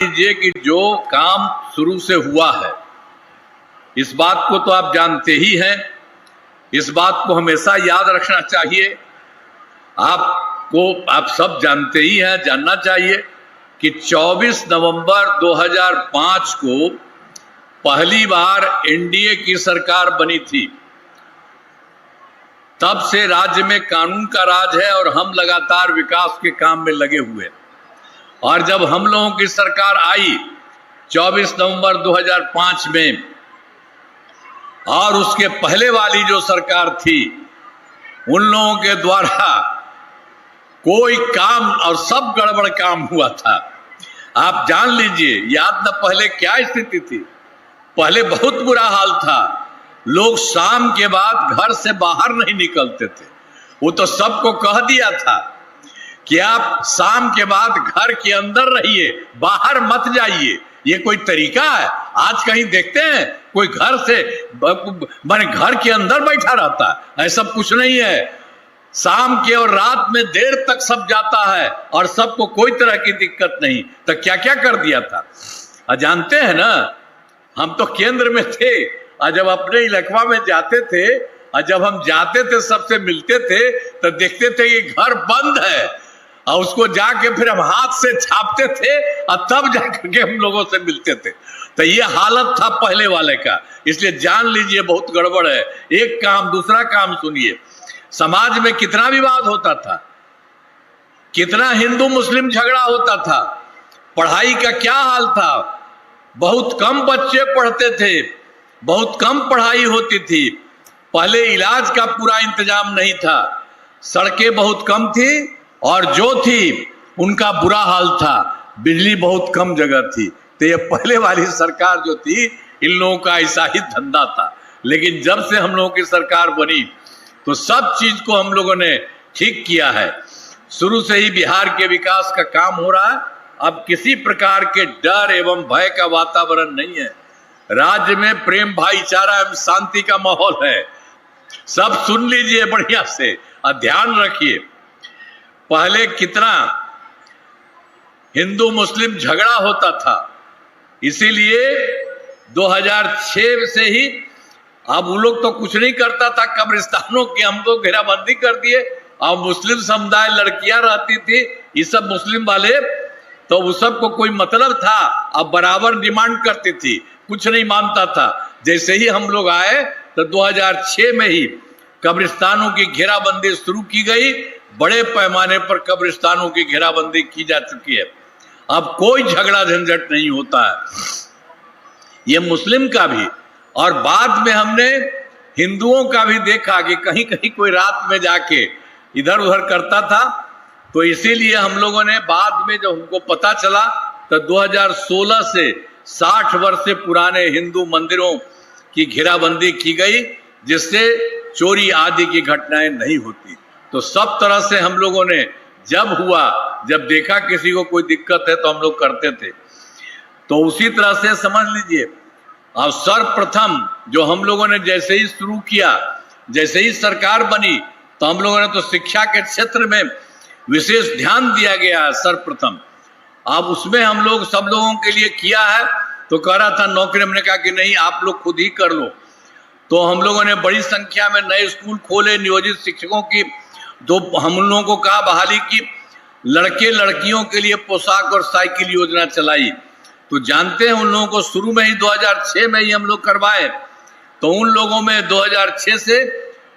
लीजिए कि जो काम शुरू से हुआ है, इस बात को तो आप जानते ही हैं। इस बात को हमेशा याद रखना चाहिए। आप सब जानते ही हैं, जानना चाहिए कि 24 नवंबर 2005 को पहली बार एनडीए की सरकार बनी थी। तब से राज्य में कानून का राज है और हम लगातार विकास के काम में लगे हुए। और जब हम लोगों की सरकार आई 24 नवंबर 2005 में, और उसके पहले वाली जो सरकार थी, उन लोगों के द्वारा कोई काम और सब गड़बड़ काम हुआ था। आप जान लीजिए, याद न पहले क्या स्थिति थी। पहले बहुत बुरा हाल था। लोग शाम के बाद घर से बाहर नहीं निकलते थे। वो तो सबको कह दिया था कि आप शाम के बाद घर के अंदर रहिए, बाहर मत जाइए। ये कोई तरीका है? आज कहीं देखते हैं कोई घर से माने घर के अंदर बैठा रहता है? ऐसा कुछ नहीं है। शाम के और रात में देर तक सब जाता है और सबको कोई तरह की दिक्कत नहीं। तो क्या क्या कर दिया था जानते हैं ना। हम तो केंद्र में थे और जब अपने इलाका में जाते थे और जब हम जाते थे, सबसे मिलते थे, तो देखते थे कि घर बंद है और उसको जाके फिर हम हाथ से छापते थे और तब जाकर के हम लोगों से मिलते थे। तो ये हालत था पहले वाले का। इसलिए जान लीजिए बहुत गड़बड़ है। एक काम, दूसरा काम सुनिए। समाज में कितना विवाद होता था, कितना हिंदू मुस्लिम झगड़ा होता था। पढ़ाई का क्या हाल था। बहुत कम बच्चे पढ़ते थे, बहुत कम पढ़ाई होती थी। पहले इलाज का पूरा इंतजाम नहीं था। सड़कें बहुत कम थी और जो थी उनका बुरा हाल था। बिजली बहुत कम जगह थी। तो ये पहले वाली सरकार जो थी, इन लोगों का ऐसा ही धंधा था। लेकिन जब से हम लोगों की सरकार बनी तो सब चीज को हम लोगों ने ठीक किया है। शुरू से ही बिहार के विकास का काम हो रहा है। अब किसी प्रकार के डर एवं भय का वातावरण नहीं है। राज्य में प्रेम, भाईचारा एवं शांति का माहौल है। सब सुन लीजिए बढ़िया से और ध्यान रखिए। पहले कितना हिंदू मुस्लिम झगड़ा होता था, इसीलिए 2006 से ही अब वो लोग तो कुछ नहीं करता था। कब्रिस्तानों की हम तो घेराबंदी कर दिए। और मुस्लिम समुदाय लड़कियां रहती थी, ये सब मुस्लिम वाले, तो उस सब को कोई मतलब था। अब बराबर डिमांड करती थी, कुछ नहीं मानता था। जैसे ही हम लोग आए तो 2006 में ही कब्रिस्तानों की घेराबंदी शुरू की गई। बड़े पैमाने पर कब्रिस्तानों की घेराबंदी की जा चुकी है। अब कोई झगड़ा झंझट नहीं होता है। ये मुस्लिम का भी, और बाद में हमने हिंदुओं का भी देखा कि कहीं कहीं कोई रात में जाके इधर उधर करता था। तो इसीलिए हम लोगों ने बाद में जब हमको पता चला तो 2016 से 60 वर्ष से पुराने हिंदू मंदिरों की घेराबंदी की गई, जिससे चोरी आदि की घटनाएं नहीं होती। तो सब तरह से हम लोगों ने जब देखा किसी को कोई दिक्कत है तो हम लोग करते थे। तो उसी तरह से समझ लीजिए, अब सर्वप्रथम जो हम लोगों ने जैसे ही शुरू किया, जैसे ही सरकार बनी, तो हम लोगों ने तो शिक्षा के क्षेत्र में विशेष ध्यान दिया गया है सर्वप्रथम। अब उसमें हम लोग सब लोगों के लिए किया है। तो कह रहा था नौकरी, हमने कहा कि नहीं, आप लोग खुद ही कर लो। तो हम लोगों ने बड़ी संख्या में नए स्कूल खोले, नियोजित शिक्षकों की तो हम उन लोगों को कहा बहाली की। लड़के लड़कियों के लिए पोशाक और साइकिल योजना चलाई। तो जानते हैं उन लोगों को शुरू में ही 2006 में ही हम लोग करवाए। तो उन लोगों में 2006 से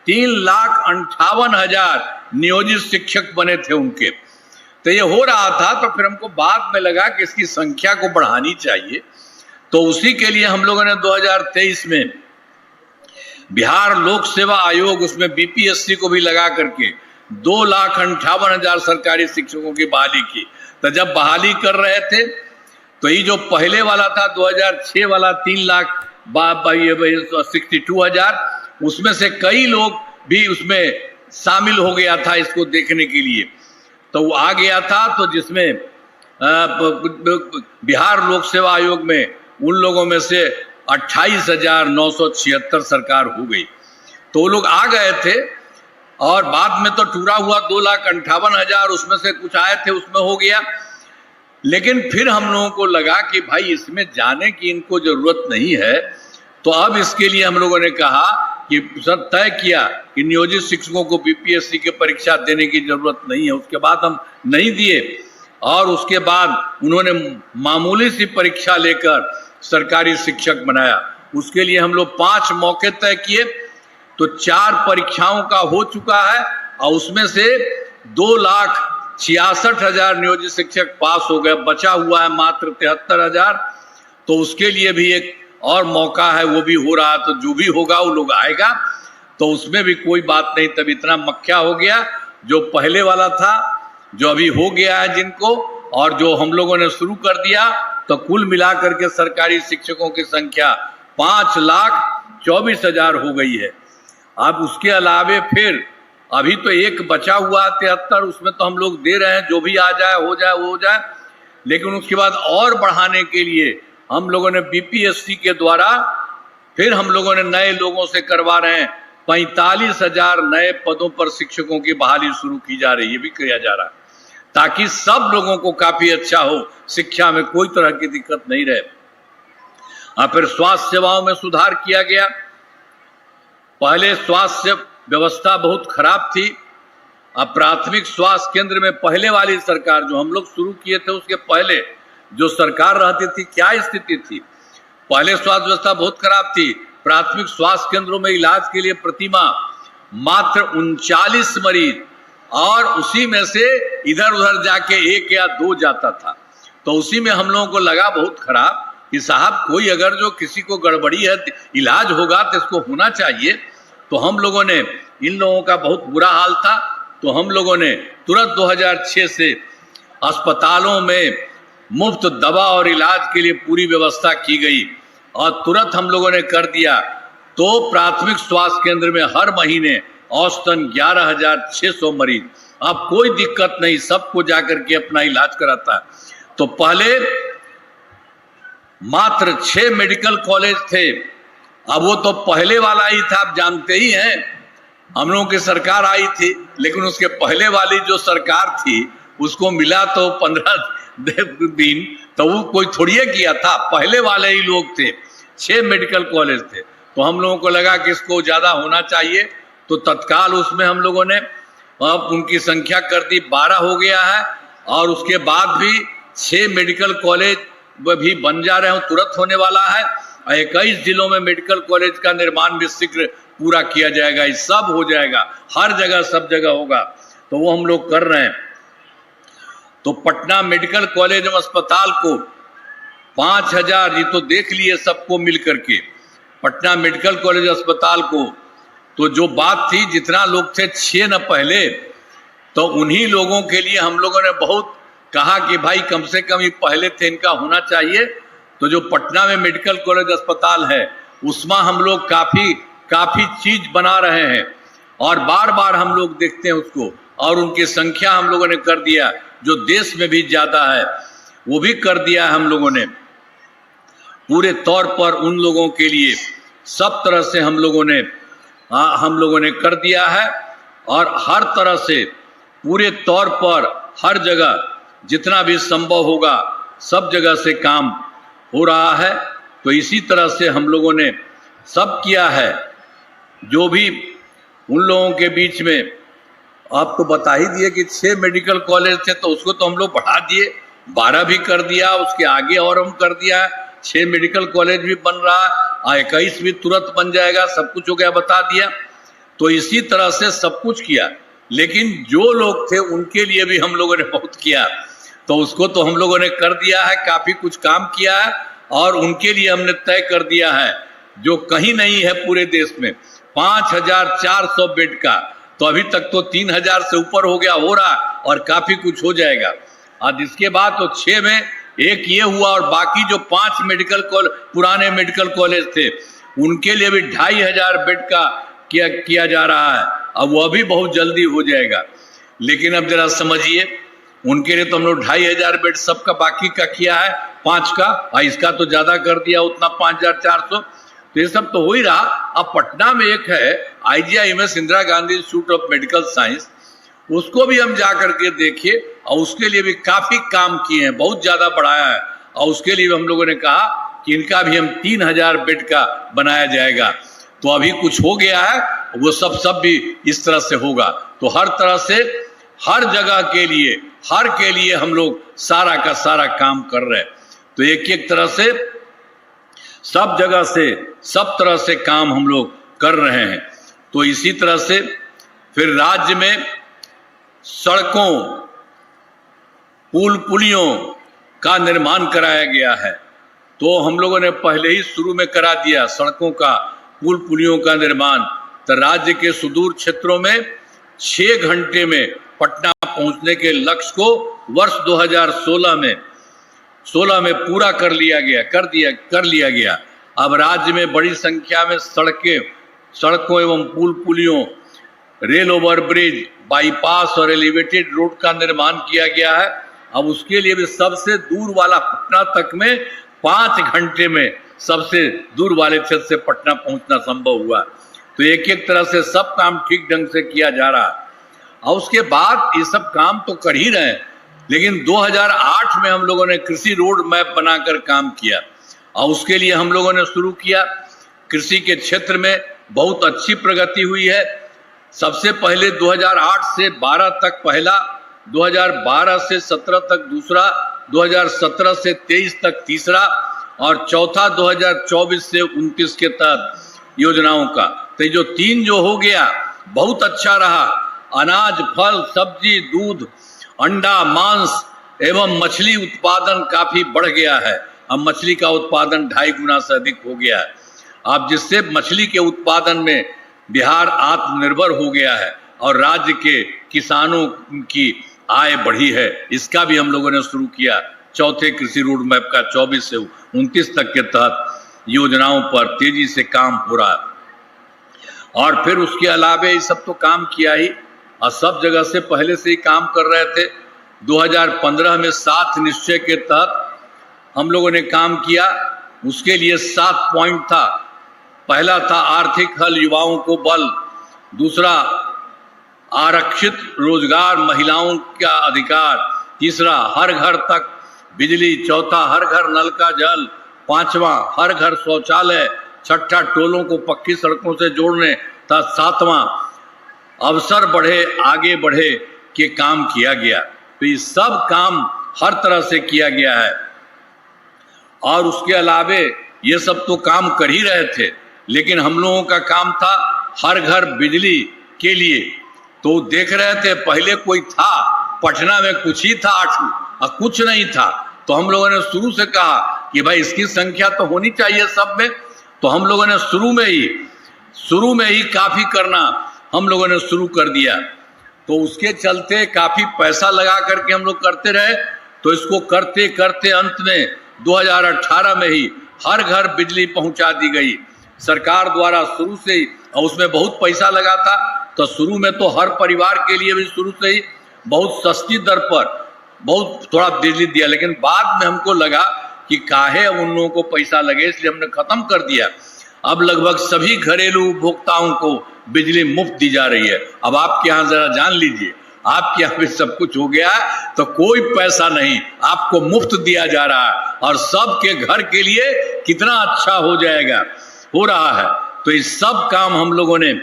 3,58,000 नियोजित शिक्षक बने थे उनके। तो ये हो रहा था। तो फिर हमको बाद में लगा कि इसकी संख्या को बढ़ानी चाहिए। तो उसी के लिए हम लोगों ने 2023 में बिहार लोक सेवा आयोग, उसमें बीपीएससी को भी लगा करके 2,58,000 सरकारी शिक्षकों की बहाली की। तो जब बहाली कर रहे थे तो ये जो पहले वाला था 2006 वाला 3,62,000, उसमें से कई लोग भी उसमें शामिल हो गया था इसको देखने के लिए। तो वो आ गया था। तो जिसमें बिहार लोक सेवा आयोग में उन लोगों में से 28,976 सरकार हो गई। तो वो लोग आ गए थे। और बाद में तो टूरा हुआ 2,58,000, उसमें से कुछ आए थे, उसमें हो गया। लेकिन फिर हम लोगों को लगा कि भाई इसमें जाने की इनको जरूरत नहीं है, तो अब इसके लिए हम लोगों ने कहा कि सब तय किया कि नियोजित शिक्षकों को बीपीएससी की परीक्षा देने की जरूरत नहीं है। उसके बाद हम नहीं दिए और उसके बाद उन्होंने मामूली सी परीक्षा लेकर सरकारी शिक्षक बनाया। उसके लिए हम लोग 5 मौके तय किए, तो 4 परीक्षाओं का हो चुका है और उसमें से 2,66,000 नियोजित शिक्षक पास हो गए, बचा हुआ है मात्र 73,000। तो उसके लिए भी एक और मौका है, वो भी हो रहा, तो जो भी होगा वो लोग आएगा, तो उसमें भी कोई बात नहीं। तब इतना मक्खिया हो गया जो पहले वाला था, जो अभी हो गया है जिनको, और जो हम लोगों ने शुरू कर दिया, तो कुल मिलाकर के सरकारी शिक्षकों की संख्या 5,24,000 हो गई है। अब उसके अलावे फिर अभी तो एक बचा हुआ 73, उसमें तो हम लोग दे रहे हैं, जो भी आ जाए हो जाए वो हो जाए। लेकिन उसके बाद और बढ़ाने के लिए हम लोगों ने बीपीएससी के द्वारा फिर हम लोगों ने नए लोगों से करवा रहे हैं, 45,000 नए पदों पर शिक्षकों की बहाली शुरू की जा रही है, भी किया जा रहा है, ताकि सब लोगों को काफी अच्छा हो, शिक्षा में कोई तरह की दिक्कत नहीं रहे। और फिर स्वास्थ्य सेवाओं में सुधार किया गया। पहले स्वास्थ्य व्यवस्था बहुत खराब थी। अब प्राथमिक स्वास्थ्य केंद्र में पहले वाली सरकार जो हम लोग शुरू किए थे, उसके पहले जो सरकार रहती थी, क्या स्थिति थी? पहले स्वास्थ्य व्यवस्था बहुत खराब थी। प्राथमिक स्वास्थ्य केंद्रों में इलाज के लिए प्रतिमाह मात्र 39 मरीज, और उसी में से इधर उधर जाके 1 या 2 जाता था। तो उसी में हम लोगों को लगा बहुत खराब कि साहब कोई अगर जो किसी को गड़बड़ी है, इलाज होगा तो इसको होना चाहिए। तो हम लोगों ने, इन लोगों का बहुत बुरा हाल था, तो हम लोगों ने तुरंत 2006 से अस्पतालों में मुफ्त दवा और इलाज के लिए पूरी व्यवस्था की गई और तुरंत हम लोगों ने कर दिया। तो प्राथमिक स्वास्थ्य केंद्र में हर महीने औसतन 11,600 मरीज, अब कोई दिक्कत नहीं, सबको जाकर के अपना इलाज कराता है। तो पहले मात्र 6 मेडिकल कॉलेज थे, अब वो तो पहले वाला ही था, आप जानते ही हैं। हम लोगों की सरकार आई थी, लेकिन उसके पहले वाली जो सरकार थी उसको मिला तो 15 दिन, तो वो कोई थोड़ी किया था, पहले वाले ही लोग थे, 6 मेडिकल कॉलेज थे। तो हम लोगों को लगा कि इसको ज्यादा होना चाहिए, तो तत्काल उसमें हम लोगों ने अब उनकी संख्या कर दी, 12 हो गया है। और उसके बाद भी 6 मेडिकल कॉलेज भी बन जा रहे हैं, तुरंत होने वाला है। 21 जिलों में मेडिकल कॉलेज का निर्माण भी शीघ्र पूरा किया जाएगा, ये सब हो जाएगा, हर जगह सब जगह होगा, तो वो हम लोग कर रहे हैं। तो पटना मेडिकल कॉलेज एवं अस्पताल को 5,000, ये तो देख लिए सबको मिल करके, पटना मेडिकल कॉलेज अस्पताल को, तो जो बात थी जितना लोग थे 6 न पहले, तो उन्हीं लोगों के लिए हम लोगों ने बहुत कहा कि भाई कम से कम ये पहले थे, इनका होना चाहिए। तो जो पटना में मेडिकल कॉलेज अस्पताल है, उसमें हम लोग काफी चीज बना रहे हैं और बार बार हम लोग देखते हैं उसको, और उनकी संख्या हम लोगों ने कर दिया, जो देश में भी ज्यादा है वो भी कर दिया है हम लोगों ने। पूरे तौर पर उन लोगों के लिए सब तरह से हम लोगों ने कर दिया है, और हर तरह से पूरे तौर पर हर जगह जितना भी संभव होगा सब जगह से काम हो रहा है। तो इसी तरह से हम लोगों ने सब किया है। जो भी उन लोगों के बीच में आपको बता ही दिए कि 6 मेडिकल कॉलेज थे, तो उसको तो हम लोग बढ़ा दिए, 12 भी कर दिया, उसके आगे और हम कर दिया, 6 मेडिकल कॉलेज भी बन रहा है, 21 भी तुरंत बन जाएगा, सब कुछ हो गया, बता दिया। तो इसी तरह से सब कुछ किया, लेकिन जो लोग थे उनके लिए भी हम लोगों ने बहुत किया, तो उसको तो हम लोगों ने कर दिया है, काफी कुछ काम किया है, और उनके लिए हमने तय कर दिया है जो कहीं नहीं है पूरे देश में, 5,400 बेड का। तो अभी तक तो 3,000 से ऊपर हो गया, हो रहा, और काफी कुछ हो जाएगा। आज इसके बाद तो 6 में एक ये हुआ, और बाकी जो 5 पुराने मेडिकल कॉलेज थे उनके लिए भी 2,500 बेड का किया जा रहा है। अब वो भी बहुत जल्दी हो जाएगा। लेकिन अब जरा समझिए, उनके लिए तो हम लोग 2,500 बेड सबका बाकी का किया है, 5 का, और इसका तो ज्यादा कर दिया, उतना 5,400। तो ये सब तो हो ही रहा। अब पटना में एक है IGIMS, Indira Gandhi institute of medical science, उसको भी हम जा करके देखिए, और उसके लिए भी काफी काम किए हैं, बहुत ज्यादा बढ़ाया है। और उसके लिए हम लोगों ने कहा कि इनका भी हम 3000 बेड का बनाया जाएगा। तो अभी कुछ हो गया है, वो सब भी इस तरह से होगा। तो हर तरह से हर जगह के लिए, हर के लिए हम लोग सारा का सारा काम कर रहे हैं। तो एक एक तरह से सब जगह से सब तरह से काम हम लोग कर रहे हैं। तो इसी तरह से फिर राज्य में सड़कों, पुल पुलियों का निर्माण कराया गया है। तो हम लोगों ने पहले ही शुरू में करा दिया सड़कों का, पुल पुलियों का निर्माण। तो राज्य के सुदूर क्षेत्रों में 6 घंटे में पटना पहुंचने के लक्ष्य को वर्ष 2016 में पूरा कर लिया गया। अब राज्य में बड़ी संख्या में सड़कों एवं पुल पुलियों, रेल ओवर ब्रिज, बाईपास और एलिवेटेड रोड का निर्माण किया गया है। अब उसके लिए भी सबसे दूर वाला पटना तक में 5 घंटे में सबसे दूर वाले क्षेत्र से पटना पहुंचना संभव हुआ। तो एक एक तरह से सब काम ठीक ढंग से किया जा रहा है। और उसके बाद ये सब काम तो कर ही रहे हैं, लेकिन 2008 में हम लोगों ने कृषि रोड मैप बनाकर काम किया। और उसके लिए हम लोगों ने शुरू किया। कृषि के क्षेत्र में बहुत अच्छी प्रगति हुई है। सबसे पहले 2008 से 12 तक पहला, 2012 से 17 तक दूसरा, 2017 से 23 तक तीसरा, और चौथा 2024 से 29 के तहत योजनाओं का। तो जो 3 जो हो गया बहुत अच्छा रहा। अनाज, फल, सब्जी, दूध, अंडा, मांस एवं मछली उत्पादन काफी बढ़ गया है। अब मछली का उत्पादन 2.5 गुना से अधिक हो गया है। अब जिससे मछली के उत्पादन में बिहार आत्मनिर्भर हो गया है और राज्य के किसानों की आय बढ़ी है। इसका भी हम लोगों ने शुरू किया। चौथे कृषि रोड मैप का 24 से 29 तक के तहत योजनाओं पर तेजी से काम हो रहा है। और फिर उसके अलावा ये सब तो काम किया ही, और सब जगह से पहले से ही काम कर रहे थे। 2015 में 7 निश्चय के तहत हम लोगों ने काम किया। उसके लिए 7 पॉइंट था। पहला था आर्थिक हल, युवाओं को बल। दूसरा आरक्षित रोजगार, महिलाओं का अधिकार। तीसरा हर घर तक बिजली। चौथा हर घर नल का जल। पांचवा हर घर शौचालय। छठा टोलों को पक्की सड़कों से जोड़ने था। सातवां अवसर बढ़े, आगे बढ़े के काम किया गया। तो ये सब काम हर तरह से किया गया है। और उसके अलावे ये सब तो काम कर ही रहे थे, लेकिन हम लोगों का काम था हर घर बिजली के लिए। तो देख रहे थे पहले कोई था, पटना में कुछ ही था 8 और कुछ नहीं था। तो हम लोगों ने शुरू से कहा कि भाई इसकी संख्या तो होनी चाहिए सब में। तो हम लोगों ने शुरू में ही काफी करना हम लोगों ने शुरू कर दिया। तो उसके चलते काफी पैसा लगा करके हम लोग करते रहे। तो इसको करते करते अंत में 2018 में ही हर घर बिजली पहुंचा दी गई सरकार द्वारा शुरू से ही। और उसमें बहुत पैसा लगा था। तो शुरू में तो हर परिवार के लिए भी शुरू से ही बहुत सस्ती दर पर बहुत थोड़ा बिजली दिया, लेकिन बाद में हमको लगा कि काहे उन लोगों को पैसा लगे, इसलिए हमने खत्म कर दिया। अब लगभग सभी घरेलू उपभोक्ताओं को बिजली मुफ्त दी जा रही है। अब आपके यहाँ जरा जान लीजिए, आपके यहाँ भी सब कुछ हो गया है, तो कोई पैसा नहीं, आपको मुफ्त दिया जा रहा है। और सबके घर के लिए कितना अच्छा हो रहा है। तो इस सब काम हम लोगों ने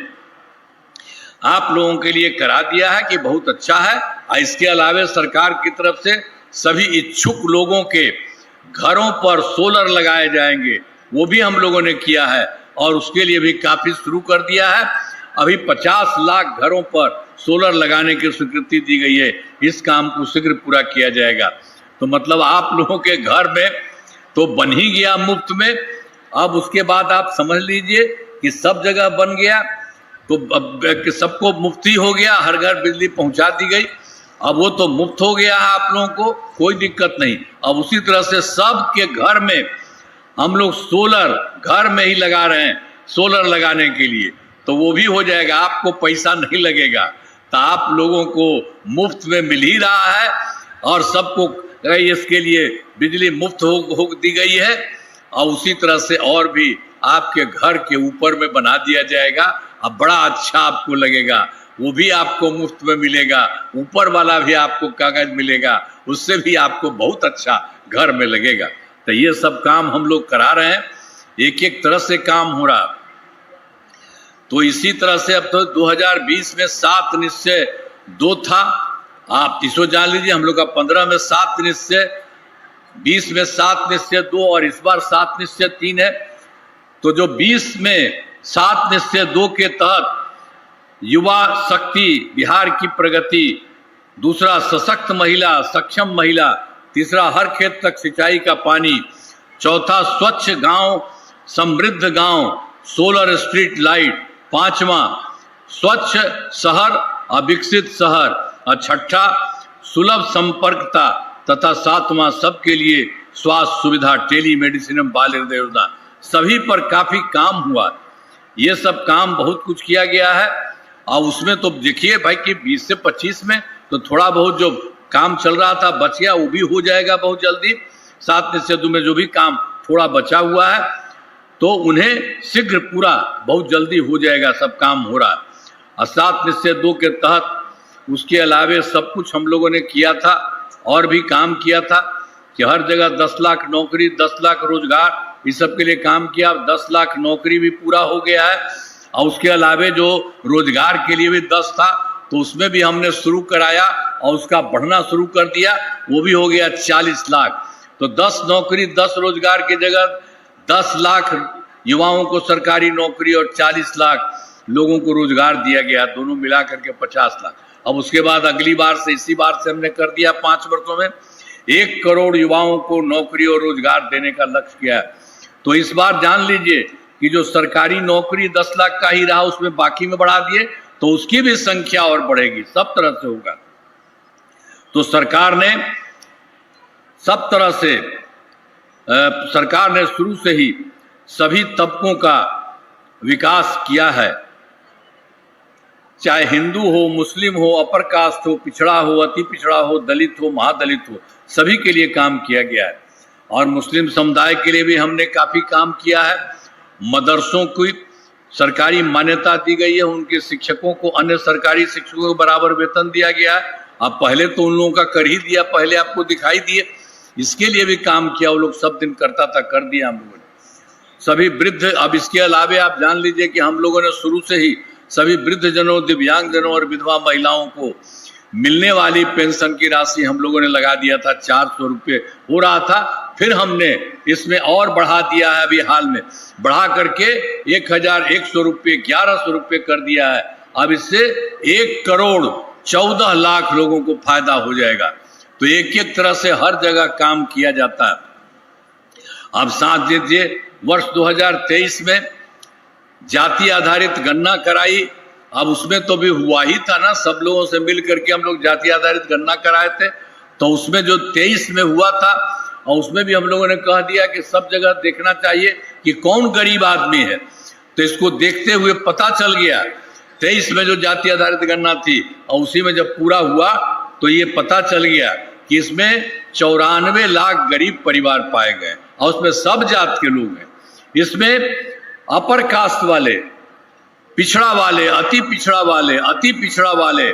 आप लोगों के लिए करा दिया है कि बहुत अच्छा है। और इसके अलावा सरकार की तरफ से सभी इच्छुक लोगों के घरों पर सोलर लगाए जाएंगे, वो भी हम लोगों ने किया है। और उसके लिए भी काफी शुरू कर दिया है। अभी 50 लाख घरों पर सोलर लगाने की स्वीकृति दी गई है। इस काम को शीघ्र पूरा किया जाएगा। तो मतलब आप लोगों के घर में तो बन ही गया मुफ्त में। अब उसके बाद आप समझ लीजिए कि सब जगह बन गया, तो अब सबको मुफ्ती हो गया, हर घर बिजली पहुंचा दी गई। अब वो तो मुफ्त हो गया है, आप लोगों को कोई दिक्कत नहीं। अब उसी तरह से सबके घर में हम लोग सोलर घर में ही लगा रहे हैं, सोलर लगाने के लिए। तो वो भी हो जाएगा, आपको पैसा नहीं लगेगा। तो आप लोगों को मुफ्त में मिल ही रहा है। और सबको इसके लिए बिजली मुफ्त हो दी गई है। और उसी तरह से और भी आपके घर के ऊपर में बना दिया जाएगा। अब बड़ा अच्छा आपको लगेगा। वो भी आपको मुफ्त में मिलेगा, ऊपर वाला भी आपको कागज मिलेगा, उससे भी आपको बहुत अच्छा घर में लगेगा। तो ये सब काम हम लोग करा रहे हैं, एक एक तरह से काम हो रहा। तो इसी तरह से अब तो 2020 में 7 निश्चय 2 था, आप इसको जान लीजिए। हम लोग का 15 में 7 निश्चय, 20 में 7 निश्चय 2 और इस बार 7 निश्चय 3 है। तो जो 20 में 7 निश्चय 2 के तहत युवा शक्ति, बिहार की प्रगति, दूसरा सशक्त महिला, सक्षम महिला, तीसरा हर खेत तक सिंचाई का पानी, चौथा स्वच्छ गांव, समृद्ध गांव, सोलर स्ट्रीट लाइट, पांचवा स्वच्छ शहर, अविकसित शहर, और छठा सुलभ संपर्कता, तथा सातवां सबके लिए स्वास्थ्य सुविधा, टेली मेडिसिन एवं बाल हृदय योजना। सभी पर काफी काम हुआ। ये सब काम बहुत कुछ किया गया है। और उसमें तो देखिए भाई कि 20 से 25 में तो थोड़ा बहुत जो काम चल रहा था बच गया, वो भी हो जाएगा बहुत जल्दी। 7 निश्चय 2 में जो भी काम थोड़ा बचा हुआ है तो उन्हें शीघ्र पूरा बहुत जल्दी हो जाएगा, सब काम हो रहा है। और 7 निश्चय 2 के तहत उसके अलावे सब कुछ हम लोगों ने किया था, और भी काम किया था कि हर जगह 10 लाख नौकरी, 10 लाख रोजगार, इस सब के लिए काम किया। 10 लाख नौकरी भी पूरा हो गया है, और उसके अलावे जो रोजगार के लिए भी 10 था तो उसमें भी हमने शुरू कराया और उसका बढ़ना शुरू कर दिया, वो भी हो गया 40 लाख। तो 10 नौकरी 10 रोजगार की जगह 10 लाख युवाओं को सरकारी नौकरी और 40 लाख लोगों को रोजगार दिया गया, दोनों मिला करके 50 लाख। अब उसके बाद अगली बार से, इसी बार से हमने कर दिया 5 वर्षों में 1 करोड़ युवाओं को नौकरी और रोजगार देने का लक्ष्य किया है। तो इस बार जान लीजिए कि जो सरकारी नौकरी 10 लाख का ही रहा, उसमें बाकी में बढ़ा दिए तो उसकी भी संख्या और बढ़ेगी, सब तरह से होगा। तो सरकार ने सब तरह से सरकार ने शुरू से ही सभी तबकों का विकास किया है, चाहे हिंदू हो, मुस्लिम हो, अपर कास्ट हो, पिछड़ा हो, अति पिछड़ा हो, दलित हो, महादलित हो, सभी के लिए काम किया गया है। और मुस्लिम समुदाय के लिए भी हमने काफी काम किया है। मदरसों की सरकारी मान्यता दी गई है, उनके शिक्षकों को अन्य सरकारी शिक्षकों को बराबर वेतन दिया गया है। अब पहले तो उन लोगों का कर ही दिया, पहले आपको दिखाई दिए, इसके लिए भी काम किया, वो लोग सब दिन करता था, कर दिया हम लोगों ने। सभी वृद्ध, अब इसके अलावे आप जान लीजिए कि हम लोगों ने शुरू से ही सभी वृद्ध जनों, दिव्यांग जनों और विधवा महिलाओं को मिलने वाली पेंशन की राशि हम लोगों ने लगा दिया था। 400 रुपये हो रहा था, फिर हमने इसमें और बढ़ा दिया है, अभी हाल में बढ़ा करके 1100 रुपये, 1100 रुपये कर दिया है। अब इससे 1 करोड़ 14 लाख लोगों को फायदा हो जाएगा। तो एक एक तरह से हर जगह काम किया जाता है। अब साथ दीजिए, वर्ष 2023 में जाति आधारित गणना कराई। अब उसमें तो भी हुआ ही था ना, सब लोगों से मिल करके हम लोग जाति आधारित गणना कराए थे। तो उसमें जो 23 में हुआ था, और उसमें भी हम लोगों ने कह दिया कि सब जगह देखना चाहिए कि कौन गरीब आदमी है। तो इसको देखते हुए पता चल गया 23 में जो जाति आधारित गणना थी, और उसी में जब पूरा हुआ तो ये पता चल गया कि इसमें 94 लाख गरीब परिवार पाए गए, और उसमें सब जात के लोग हैं। इसमें अपर कास्ट वाले, पिछड़ा वाले, अति पिछड़ा वाले, अति पिछड़ा वाले,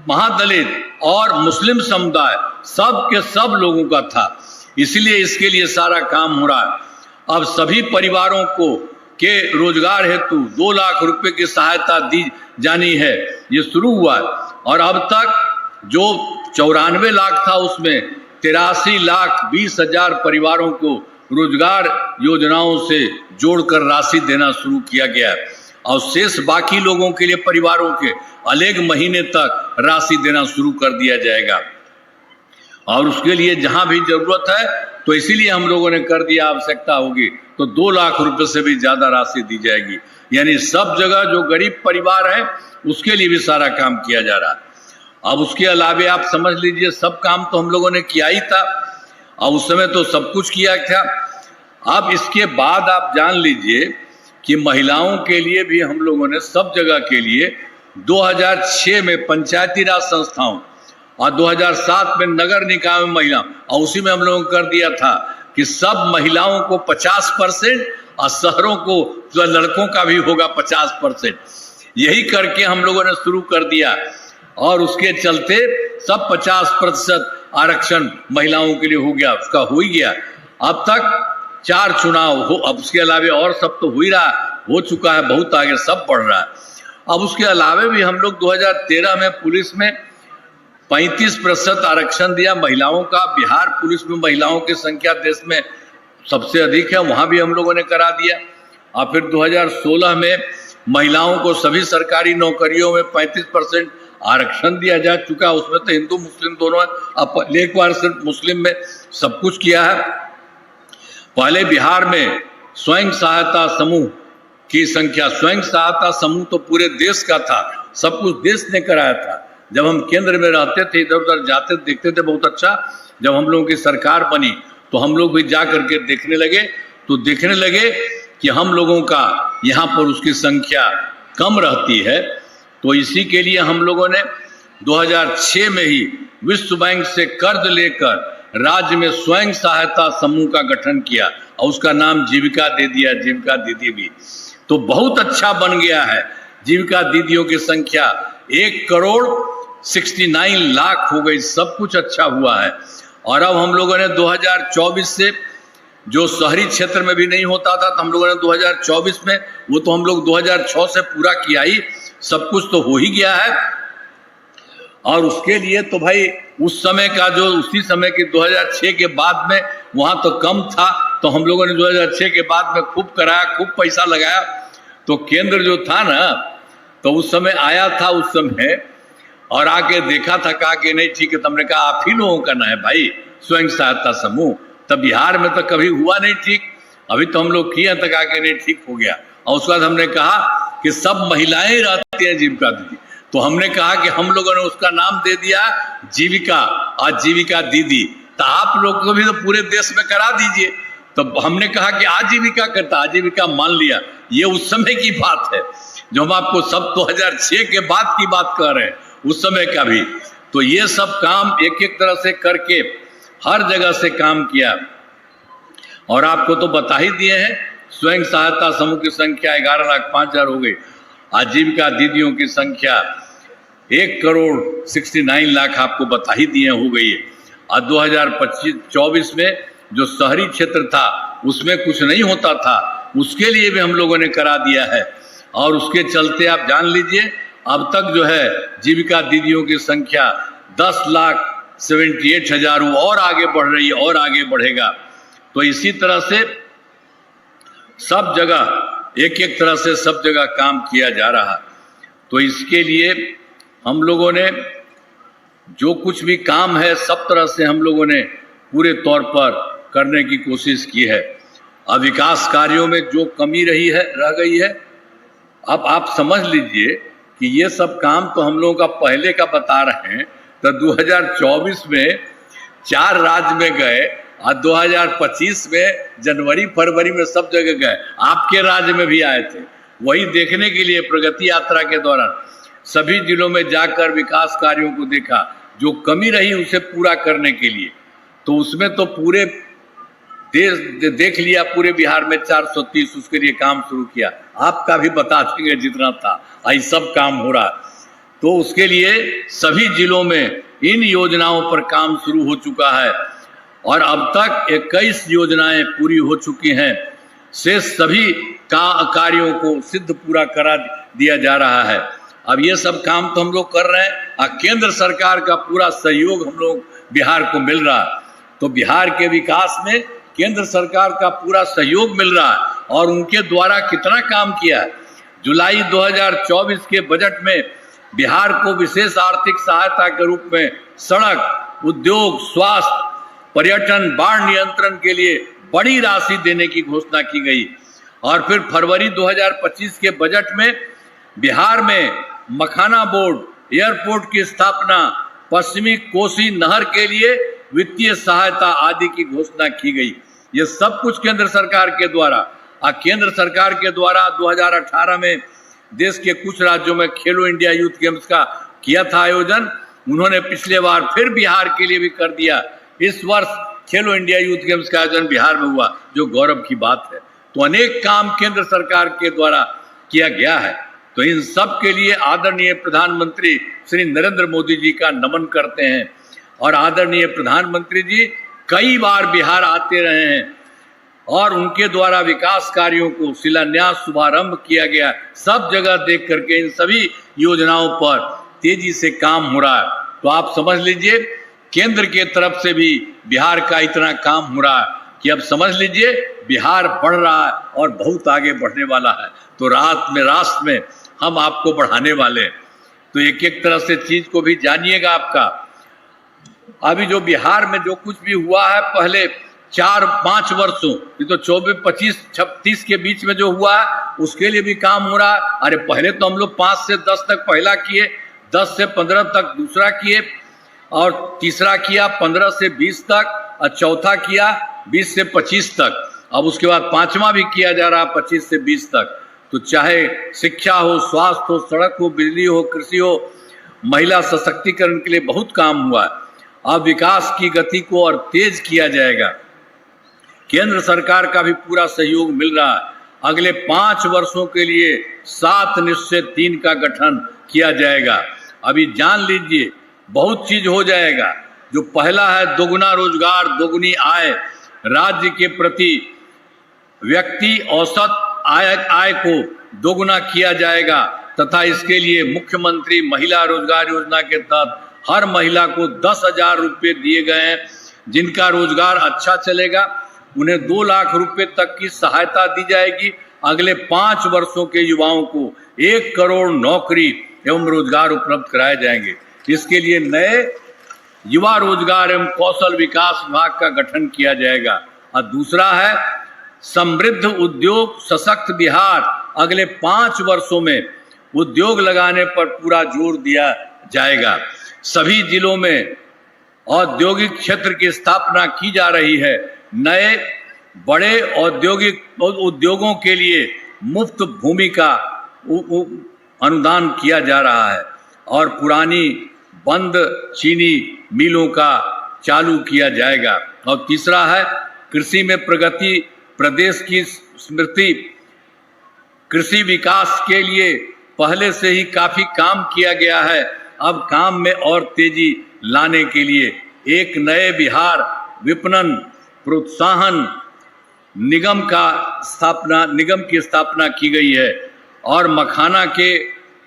महादलित और मुस्लिम समुदाय, सब के सब लोगों का था। इसलिए इसके लिए सारा काम हो रहा है। अब सभी परिवारों को के रोजगार हेतु 2 लाख रुपए की सहायता दी जानी है, ये शुरू हुआ। और अब तक जो 94 लाख था, उसमें 83 लाख 20 हजार परिवारों को रोजगार योजनाओं से जोड़कर राशि देना शुरू किया गया है। और शेष बाकी लोगों के लिए, परिवारों के अलग महीने तक राशि देना शुरू कर दिया जाएगा। और उसके लिए जहां भी जरूरत है, तो इसीलिए हम लोगों ने कर दिया, आवश्यकता होगी तो 2 लाख रुपए से भी ज्यादा राशि दी जाएगी। यानी सब जगह जो गरीब परिवार है उसके लिए भी सारा काम किया जा रहा है। अब उसके अलावे आप समझ लीजिए, सब काम तो हम लोगों ने किया ही था, और उस समय तो सब कुछ किया था। अब इसके बाद आप जान लीजिए कि महिलाओं के लिए भी हम लोगों ने सब जगह के लिए 2006 में पंचायती राज संस्थाओं और 2007 में नगर निकाय में महिला, और उसी में हम लोगों ने कर दिया था कि सब महिलाओं को 50% और शहरों को जो लड़कों का भी होगा 50%। यही करके हम लोगों ने शुरू कर दिया और उसके चलते सब 50% आरक्षण महिलाओं के लिए हो गया, उसका हो ही गया। अब तक 4 चुनाव हो, अब उसके अलावे और सब तो हो ही रहा, हो चुका है, बहुत आगे सब बढ़ रहा है। अब उसके अलावे भी हम लोग 2013 में पुलिस में 35% आरक्षण दिया महिलाओं का। बिहार पुलिस में महिलाओं की संख्या देश में सबसे अधिक है, वहां भी हम लोगों ने करा दिया। और फिर 2016 में महिलाओं को सभी सरकारी नौकरियों में 35% आरक्षण दिया जा चुका। उसमें तो हिंदू मुस्लिम दोनों है, अब एक बार सिर्फ मुस्लिम में सब कुछ किया है। पहले बिहार में स्वयं सहायता समूह की संख्या, स्वयं सहायता समूह तो पूरे देश का था, सब कुछ देश ने कराया था। जब हम केंद्र में रहते थे, इधर उधर जाते देखते थे, बहुत अच्छा। जब हम लोगों की सरकार बनी तो हम लोग भी जा करके देखने लगे, तो देखने लगे कि हम लोगों का यहाँ पर उसकी संख्या कम रहती है। तो इसी के लिए हम लोगों ने 2006 में ही विश्व बैंक से कर्ज लेकर राज्य में स्वयं सहायता समूह का गठन किया और उसका नाम जीविका दे दिया, जीविका दीदी भी। तो बहुत अच्छा बन गया है। जीविका दीदियों की संख्या 1,69,00,000 हो गई, सब कुछ अच्छा हुआ है। और अब हम लोगों ने 2024 से, जो शहरी क्षेत्र में भी नहीं होता था, तो हम लोगों ने 2024 में, वो तो हम लोग 2006 से पूरा किया ही, सब कुछ तो हो ही गया है। और उसके लिए तो भाई उस समय का जो, उसी समय के 2006 के बाद में वहां तो कम था, तो हम लोगों ने 2006 के बाद में खूब कराया, खूब पैसा लगाया। तो केंद्र जो था ना, तो उस समय आया था उस समय और आके देखा था, कहा कि नहीं ठीक है। तो हमने कहा आप ही लोगों का ना है भाई स्वयं सहायता समूह, तब बिहार में तो कभी हुआ नहीं ठीक, अभी तो हम लोग किए, तक आके नहीं ठीक हो गया। और उसके बाद हमने कहा कि सब महिलाएं रहती हैं जीविका दीदी, तो हमने कहा कि हम लोगों ने उसका नाम दे दिया जीविका, आजीविका दीदी। तो आप लोग को भी तो पूरे देश में करा दीजिए। तो हमने कहा कि आजीविका करता, आजीविका मान लिया। ये उस समय की बात है, जो हम आपको सब 2006 के बाद की बात कर रहे हैं, उस समय का भी। तो ये सब काम एक एक तरह से करके हर जगह से काम किया। और आपको तो बता ही दिए हैं, स्वयं सहायता समूह की संख्या 11,05,000 हो गई, आजीविका दीदियों की संख्या 1,69,00,000 आपको बता ही दिए हो गई है। और 2025-24 में जो शहरी क्षेत्र था उसमें कुछ नहीं होता था, उसके लिए भी हम लोगों ने करा दिया है। और उसके चलते आप जान लीजिए, अब तक जो है जीविका दीदियों की संख्या 10,78,000 और आगे बढ़ रही है और आगे बढ़ेगा। तो इसी तरह से सब जगह एक एक तरह से सब जगह काम किया जा रहा। तो इसके लिए हम लोगों ने जो कुछ भी काम है सब तरह से हम लोगों ने पूरे तौर पर करने की कोशिश की है। अब विकास कार्यों में जो कमी रही है, रह गई है, अब आप समझ लीजिए कि ये सब काम तो हम लोगों का पहले का बता रहे हैं। तो 2024 में 4 राज्य में गए और 2025 में जनवरी फरवरी में सब जगह गए, आपके राज्य में भी आए थे, वही देखने के लिए प्रगति यात्रा के दौरान सभी जिलों में जाकर विकास कार्यों को देखा, जो कमी रही उसे पूरा करने के लिए। तो उसमें तो पूरे देश देख लिया, पूरे बिहार में 430 उसके लिए काम शुरू किया। आपका भी बता देंगे जितना था, आई सब काम हो रहा। तो उसके लिए सभी जिलों में इन योजनाओं पर काम शुरू हो चुका है और अब तक 21 योजनाएं पूरी हो चुकी हैं। शेष सभी कार्यों को सिद्ध पूरा करा दिया जा रहा है। अब ये सब काम तो हम लोग कर रहे हैं और केंद्र सरकार का पूरा सहयोग हम लोग बिहार को मिल रहा है। तो बिहार के विकास में केंद्र सरकार का पूरा सहयोग मिल रहा है और उनके द्वारा कितना काम किया है। जुलाई 2024 के बजट में बिहार को विशेष आर्थिक सहायता के रूप में सड़क, उद्योग, स्वास्थ्य, पर्यटन, बाढ़ नियंत्रण के लिए बड़ी राशि देने की घोषणा की गई। और फिर फरवरी 2025 के बजट में बिहार में मखाना बोर्ड, एयरपोर्ट की स्थापना, पश्चिमी कोसी नहर के लिए वित्तीय सहायता आदि की घोषणा की गई। ये सब कुछ केंद्र सरकार के द्वारा। केंद्र सरकार के द्वारा 2018 में देश के कुछ राज्यों में खेलो इंडिया यूथ गेम्स का किया था आयोजन, उन्होंने पिछले बार फिर बिहार के लिए भी कर दिया। इस वर्ष खेलो इंडिया यूथ गेम्स का आयोजन बिहार में हुआ, जो गौरव की बात है। तो अनेक काम केंद्र सरकार के द्वारा किया गया है। अब ये सब काम तो हम लोग कर रहे हैं और केंद्र सरकार का पूरा सहयोग हम लोग बिहार को मिल रहा है। तो बिहार के विकास में केंद्र सरकार का पूरा सहयोग मिल रहा है और अब तक 21 योजनाएं पूरी हो चुकी हैं। तो इन सब के लिए आदरणीय प्रधानमंत्री श्री नरेंद्र मोदी जी का नमन करते हैं। और आदरणीय प्रधानमंत्री जी कई बार बिहार आते रहे हैं और उनके द्वारा विकास कार्यों को शिलान्यास शुभारंभ किया गया, सब जगह देख करके इन सभी योजनाओं पर तेजी से काम हो रहा है। तो आप समझ लीजिए केंद्र के तरफ से भी बिहार का इतना काम हो रहा है कि अब समझ लीजिए बिहार बढ़ रहा है और बहुत आगे बढ़ने वाला है। तो राष्ट्र में हम आपको बढ़ाने वाले हैं। तो एक एक तरह से चीज को भी जानिएगा आपका। अभी जो बिहार में जो कुछ भी हुआ है पहले 4-5 वर्षों, ये तो 24, 25, 36 के बीच में जो हुआ है उसके लिए भी काम हो रहा है। अरे पहले तो हम लोग 5 से 10 तक पहला किए, 10 से 15 तक दूसरा किए और तीसरा किया 15 से 20 तक और चौथा किया 20 से 25 तक। अब उसके बाद पांचवा भी किया जा रहा 25 से 20 तक। तो चाहे शिक्षा हो, स्वास्थ्य हो, सड़क हो, बिजली हो, कृषि हो, महिला सशक्तिकरण के लिए बहुत काम हुआ है। अब विकास की गति को और तेज किया जाएगा। केंद्र सरकार का भी पूरा सहयोग मिल रहा है। अगले 5 वर्षों के लिए 7 निश्चय 3 का गठन किया जाएगा। अभी जान लीजिए बहुत चीज हो जाएगा। जो पहला है दोगुना रोजगार, दोगुनी आय, राज्य के प्रति व्यक्ति औसत आय को दोगुना किया जाएगा तथा इसके लिए मुख्यमंत्री महिला रोजगार योजना के तहत हर महिला को 10,000 रुपये दिए गए हैं। जिनका रोजगार अच्छा चलेगा उन्हें 2 लाख रुपए तक की सहायता दी जाएगी। अगले 5 वर्षों के युवाओं को 1 करोड़ नौकरी एवं रोजगार उपलब्ध कराए जाएंगे। इसके लिए नए युवा रोजगार एवं कौशल विकास विभाग का गठन किया जाएगा। और दूसरा है समृद्ध उद्योग सशक्त बिहार। अगले 5 वर्षों में उद्योग लगाने पर पूरा जोर दिया जाएगा। सभी जिलों में औद्योगिक क्षेत्र की स्थापना की जा रही है। नए बड़े औद्योगिक उद्योगों के लिए मुफ्त भूमि का अनुदान किया जा रहा है और पुरानी बंद चीनी मिलों का चालू किया जाएगा। और तीसरा है कृषि में प्रगति। प्रदेश की स्मृति कृषि विकास के लिए पहले से ही काफी काम किया गया है। अब काम में और तेजी लाने के लिए एक नए बिहार विपणन प्रोत्साहन निगम की स्थापना की गई है और मखाना के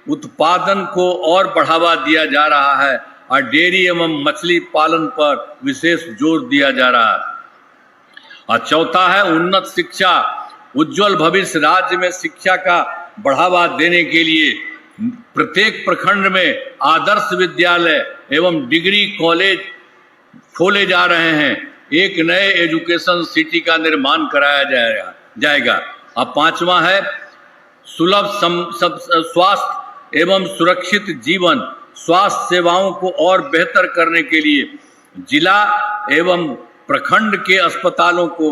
उत्पादन को और बढ़ावा दिया जा रहा है और डेयरी एवं मछली पालन पर विशेष जोर दिया जा रहा है। और चौथा है उन्नत शिक्षा, उज्जवल भविष्य। राज्य में शिक्षा का बढ़ावा देने के लिए प्रत्येक प्रखंड में आदर्श विद्यालय एवं डिग्री कॉलेज खोले जा रहे हैं। एक नए एजुकेशन सिटी का निर्माण कराया जाएगा। अब 5वां है सुलभ स्वास्थ्य एवं सुरक्षित जीवन। स्वास्थ्य सेवाओं को और बेहतर करने के लिए जिला एवं प्रखंड के अस्पतालों को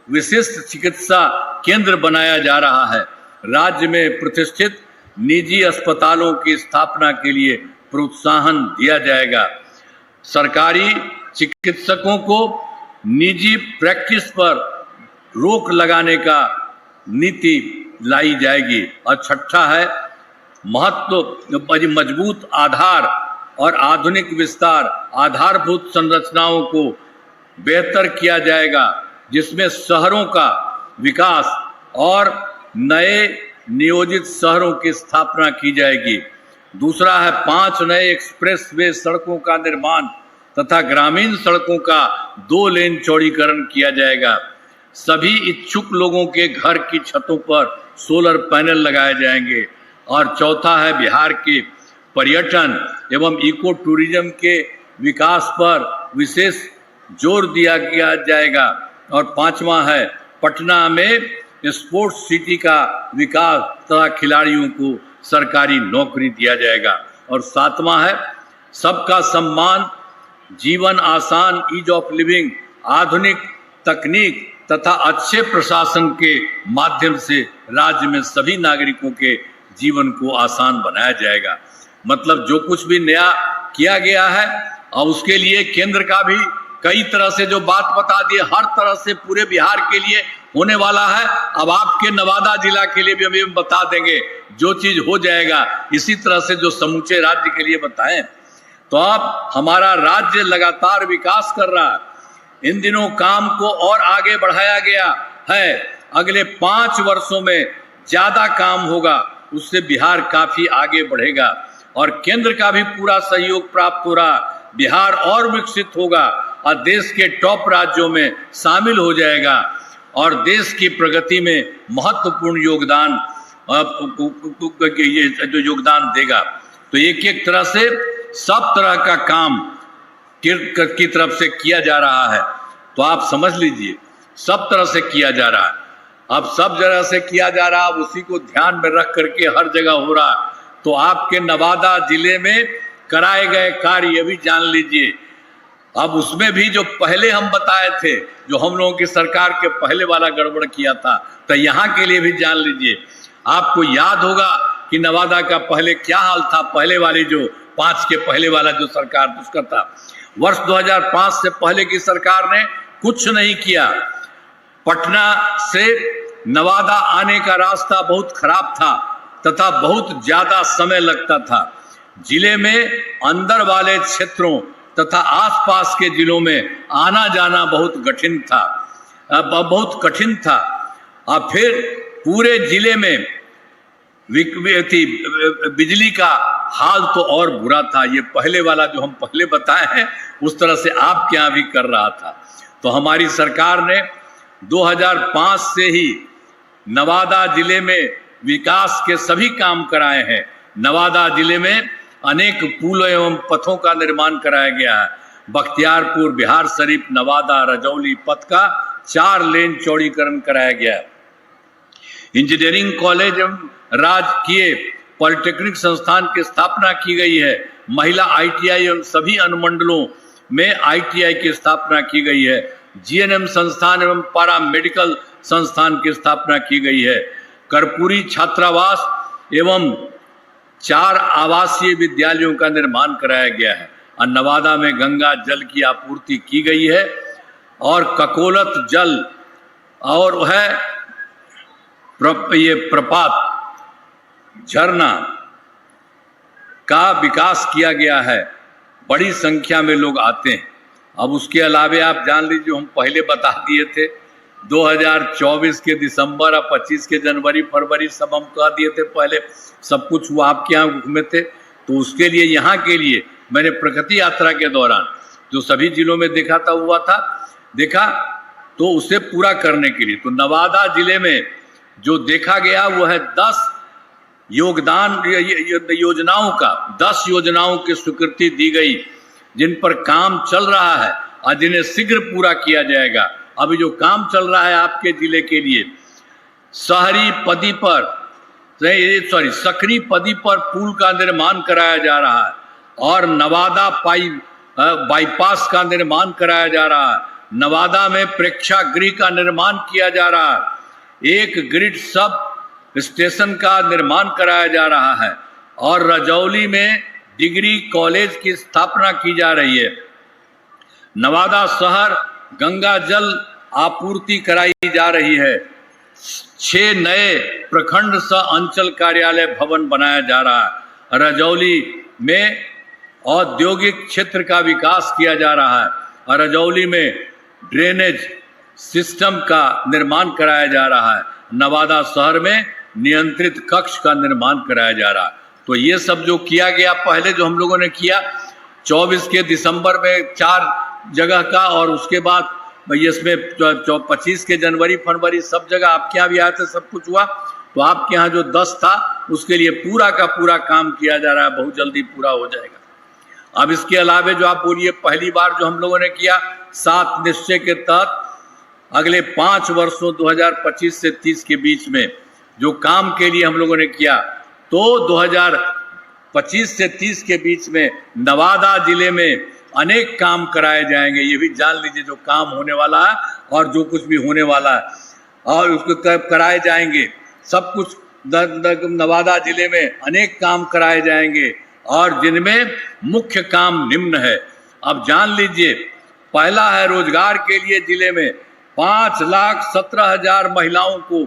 विशिष्ट चिकित्सा केंद्र बनाया जा रहा है। राज्य में प्रतिष्ठित निजी अस्पतालों की स्थापना के लिए प्रोत्साहन दिया जाएगा। सरकारी चिकित्सकों को निजी प्रैक्टिस पर रोक लगाने का नीति लाई जाएगी। और छठा है मजबूत आधार और आधुनिक विस्तार। आधारभूत संरचनाओं को बेहतर किया जाएगा जिसमें शहरों का विकास और नए नियोजित शहरों की स्थापना की जाएगी। दूसरा है 5 नए एक्सप्रेस वे सड़कों का निर्माण तथा ग्रामीण सड़कों का 2 लेन चौड़ीकरण किया जाएगा। सभी इच्छुक लोगों के घर की छतों पर सोलर पैनल लगाए जाएंगे। और चौथा है बिहार के पर्यटन एवं इको टूरिज्म के विकास पर विशेष जोर दिया जाएगा। और 5वां है पटना में स्पोर्ट्स सिटी का विकास तथा खिलाड़ियों को सरकारी नौकरी दिया जाएगा। और 7वां है सबका सम्मान, जीवन आसान, ईज ऑफ लिविंग। आधुनिक तकनीक तथा अच्छे प्रशासन के माध्यम से राज्य में सभी नागरिकों के जीवन को आसान बनाया जाएगा। मतलब जो कुछ भी नया किया गया है और उसके लिए केंद्र का भी कई तरह से जो बात बता दी, हर तरह से पूरे बिहार के लिए होने वाला है। अब आपके नवादा जिला के लिए भी हम बता देंगे। जो चीज हो जाएगा इसी तरह से जो समूचे राज्य के लिए बताएं। तो अब हमारा राज्य लगातार विकास कर रहा है। इन दिनों काम को और आगे बढ़ाया गया है। अगले 5 वर्षों में ज्यादा काम होगा, उससे बिहार काफी आगे बढ़ेगा और केंद्र का भी पूरा सहयोग प्राप्त हो रहा। बिहार और विकसित होगा और देश के टॉप राज्यों में शामिल हो जाएगा और देश की प्रगति में महत्वपूर्ण योगदान देगा। तो एक एक तरह से सब तरह का काम की तरफ से किया जा रहा है। तो आप समझ लीजिए सब तरह से किया जा रहा है। अब सब जगह से किया जा रहा है, उसी को ध्यान में रख करके हर जगह हो रहा है। तो आपके नवादा जिले में कराए गए कार्य भी जान लीजिए। अब उसमें भी जो पहले हम बताए थे, जो हम लोगों की सरकार के पहले वाला गड़बड़ किया था, तो यहाँ के लिए भी जान लीजिए। आपको याद होगा कि नवादा का पहले क्या हाल था। पहले वाली जो 5 के पहले वाला जो सरकार उसका था, वर्ष 2005 से पहले की सरकार ने कुछ नहीं किया। पटना से नवादा आने का रास्ता बहुत खराब था तथा बहुत ज्यादा समय लगता था। जिले में अंदर वाले क्षेत्रों तथा आसपास के जिलों में आना जाना बहुत कठिन था। और फिर पूरे जिले में बिजली का हाल तो और बुरा था। ये पहले वाला जो हम पहले बताए हैं उस तरह से आपके यहाँ भी कर रहा था। तो हमारी सरकार ने 2005 से ही नवादा जिले में विकास के सभी काम कराए हैं। नवादा जिले में अनेक पुल एवं पथों का निर्माण कराया गया है। बख्तियारपुर, बिहार शरीफ, नवादा, रजौली पथ का 4 लेन चौड़ीकरण कराया गया है। इंजीनियरिंग कॉलेज एवं राजकीय पॉलिटेक्निक संस्थान की स्थापना की गई है। महिला ITI एवं सभी अनुमंडलों में ITI की स्थापना की गई है। GNM संस्थान एवं पारा मेडिकल संस्थान की स्थापना की गई है। कर्पूरी छात्रावास एवं 4 आवासीय विद्यालयों का निर्माण कराया गया है। और नवादा में गंगा जल की आपूर्ति की गई है और ककोलत जल और वह ये प्रपात झरना का विकास किया गया है। बड़ी संख्या में लोग आते हैं। अब उसके अलावे आप जान लीजिए, हम पहले बता दिए थे 2024 के दिसंबर और 25 के जनवरी फरवरी सब हम कह दिए थे। पहले सब कुछ वो आपके यहाँ में थे। तो उसके लिए यहाँ के लिए मैंने प्रगति यात्रा के दौरान जो सभी जिलों में देखा तो उसे पूरा करने के लिए तो नवादा जिले में जो देखा गया वो है 10 योजनाओं की स्वीकृति दी गई, जिन पर काम चल रहा है और जिन्हें शीघ्र पूरा किया जाएगा। अभी जो काम चल रहा है आपके जिले के लिए, सकरी पदी पर पुल का निर्माण कराया जा रहा है और नवादा बाईपास का निर्माण कराया जा रहा है। नवादा में प्रेक्षागृह का निर्माण किया जा रहा है। एक ग्रिड सब स्टेशन का निर्माण कराया जा रहा है और रजौली में डिग्री कॉलेज की स्थापना की जा रही है। नवादा शहर गंगा जल आपूर्ति कराई जा रही है। 6 नए प्रखंड सह अंचल कार्यालय भवन बनाया जा रहा है। रजौली में औद्योगिक क्षेत्र का विकास किया जा रहा है और रजौली में ड्रेनेज सिस्टम का निर्माण कराया जा रहा है। नवादा शहर में नियंत्रित कक्ष का निर्माण कराया जा रहा है। तो ये सब जो किया गया पहले जो हम लोगों ने किया 24 के दिसंबर में 4 जगह का और उसके बाद इसमें 25 के जनवरी फरवरी सब जगह आपके यहाँ भी आए थे, सब कुछ हुआ। तो आपके यहाँ जो 10 था उसके लिए पूरा का पूरा काम किया जा रहा है, बहुत जल्दी पूरा हो जाएगा। अब इसके अलावे जो आप बोलिए पहली बार जो हम लोगों ने किया 7 निश्चय के तहत अगले 5 वर्षों 2025 से 30 के बीच में जो काम के लिए हम लोगों ने किया, तो 2025 से 30 के बीच में नवादा जिले में अनेक काम कराए जाएंगे। ये भी जान लीजिए जो काम होने वाला है और जो कुछ भी होने वाला है और उसको कराए जाएंगे। सब कुछ नवादा जिले में अनेक काम कराए जाएंगे और जिनमें मुख्य काम निम्न है। अब जान लीजिए, पहला है रोजगार के लिए जिले में 5,17,000 महिलाओं को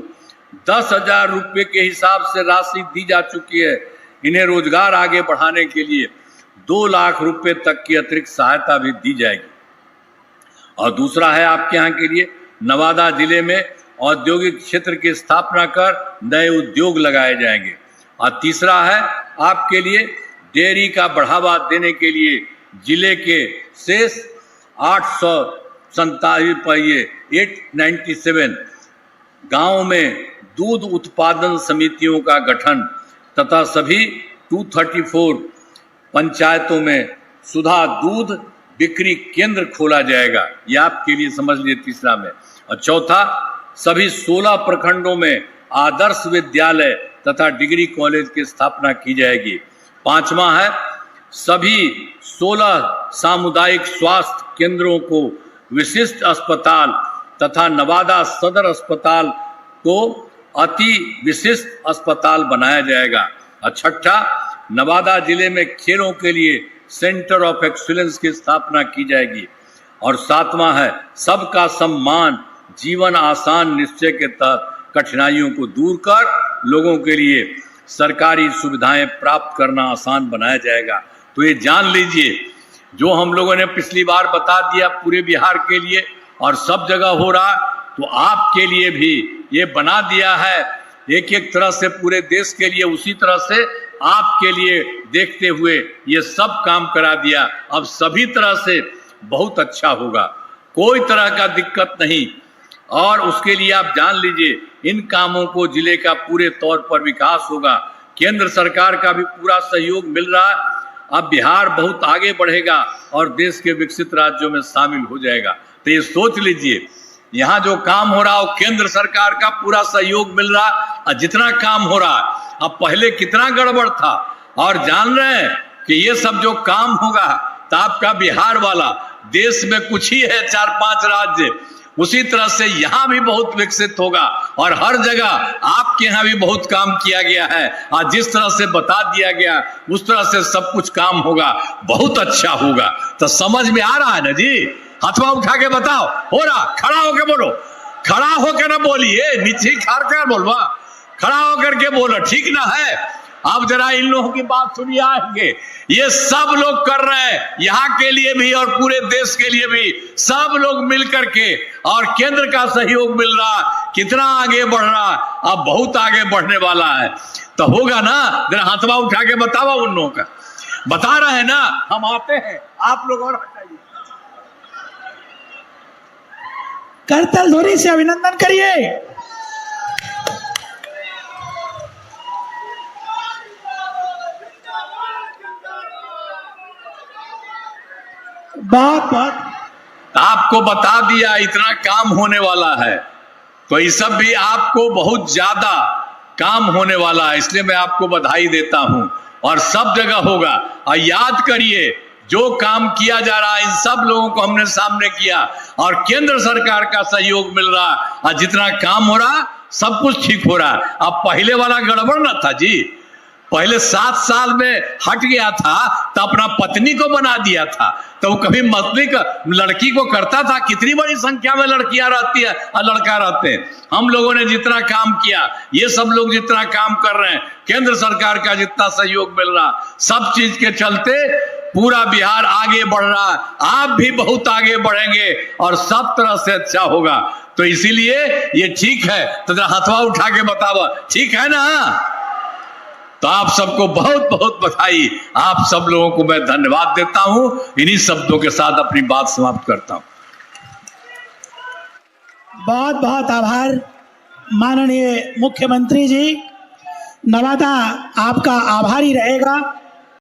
10,000 रुपये के हिसाब से राशि दी जा चुकी है। इन्हें रोजगार आगे बढ़ाने के लिए 2 लाख रुपए तक की अतिरिक्त सहायता भी दी जाएगी। और दूसरा है आपके यहाँ के लिए, नवादा जिले में औद्योगिक क्षेत्र की स्थापना कर नए उद्योग लगाए जाएंगे। और तीसरा है आपके लिए, डेयरी का बढ़ावा देने के लिए जिले के शेष 897 गांव में दूध उत्पादन समितियों का गठन तथा सभी 234 पंचायतों में सुधा दूध बिक्री केंद्र खोला जाएगा। यह आपके लिए समझ लिए तीसरा में। और चौथा, सभी 16 प्रखंडों में आदर्श विद्यालय तथा डिग्री कॉलेज की स्थापना की जाएगी। पांचवा है, सभी 16 सामुदायिक स्वास्थ्य केंद्रों को विशिष्ट अस्पताल तथा नवादा सदर अस्पताल को अति विशिष्ट अस्पताल बनाया जाएगा। और छठा, नवादा जिले में खेलों के लिए सेंटर ऑफ एक्सीलेंस की स्थापना की जाएगी। और सातवां है, सबका सम्मान जीवन आसान निश्चय के तहत कठिनाइयों को दूर कर लोगों के लिए सरकारी सुविधाएं प्राप्त करना आसान बनाया जाएगा। तो ये जान लीजिए, जो हम लोगों ने पिछली बार बता दिया पूरे बिहार के लिए और सब जगह हो रहा, तो आपके लिए भी ये बना दिया है एक एक तरह से पूरे देश के लिए, उसी तरह से आपके लिए देखते हुए ये सब काम करा दिया। अब सभी तरह से बहुत अच्छा होगा, कोई तरह का दिक्कत नहीं। और उसके लिए आप जान लीजिए, इन कामों को जिले का पूरे तौर पर विकास होगा। केंद्र सरकार का भी पूरा सहयोग मिल रहा है। अब बिहार बहुत आगे बढ़ेगा और देश के विकसित राज्यों में शामिल हो जाएगा। तो ये सोच लीजिए, यहाँ जो काम हो रहा है केंद्र सरकार का पूरा सहयोग मिल रहा है। और जितना काम हो रहा है, अब पहले कितना गड़बड़ था, और जान रहे हैं कि ये सब जो काम होगा तो आपका बिहार वाला देश में कुछ ही है 4-5 राज्य, उसी तरह से यहाँ भी बहुत विकसित होगा। और हर जगह आपके यहाँ भी बहुत काम किया गया है, और जिस तरह से बता दिया गया उस तरह से सब कुछ काम होगा, बहुत अच्छा होगा। तो समझ में आ रहा है ना जी? हथवा उठा के बताओ, हो रहा? खड़ा होकर बोलो, खड़ा होकर ना बोलिए, नीचे खार कर बोलवा, खड़ा होकर के बोलो, ठीक ना है? अब जरा इन लोगों की बात सुनिए आगे। ये सब लोग कर रहे हैं, यहाँ के लिए भी और पूरे देश के लिए भी, सब लोग मिल करके, और केंद्र का सहयोग मिल रहा, कितना आगे बढ़ रहा, अब बहुत आगे बढ़ने वाला है। तो होगा ना? जरा हाथवा उठा के बतावा उन लोगों का। बता रहे हैं ना, हम आते हैं, आप लोग और हटाइए। करतल ध्वनि से अभिनंदन करिए। बहुत बहुत आपको बता दिया इतना काम होने वाला है, तो ये सब भी आपको बहुत ज्यादा काम होने वाला है, इसलिए मैं आपको बधाई देता हूं। और सब जगह होगा। और याद करिए, जो काम किया जा रहा है इन सब लोगों को हमने सामने किया, और केंद्र सरकार का सहयोग मिल रहा, और जितना काम हो रहा सब कुछ ठीक हो रहा। अब पहले वाला गड़बड़ ना था जी, पहले 7 साल में हट गया था तो अपना पत्नी को बना दिया था, तो वो कभी मतली लड़की को करता था। कितनी बड़ी संख्या में लड़कियां रहती है और लड़का रहते हैं। हम लोगों ने जितना काम किया, ये सब लोग जितना काम कर रहे हैं, केंद्र सरकार का जितना सहयोग मिल रहा, सब चीज के चलते पूरा बिहार आगे बढ़ रहा। आप भी बहुत आगे बढ़ेंगे और सब तरह से अच्छा होगा। तो इसीलिए ये ठीक है। तो जरा हथवा उठा के बताओ, ठीक है ना? तो आप सबको बहुत बहुत बधाई। आप सब लोगों को मैं धन्यवाद देता हूं। इन्हीं शब्दों के साथ अपनी बात समाप्त करता हूं। बहुत बहुत आभार माननीय मुख्यमंत्री जी। नवादा आपका आभारी रहेगा।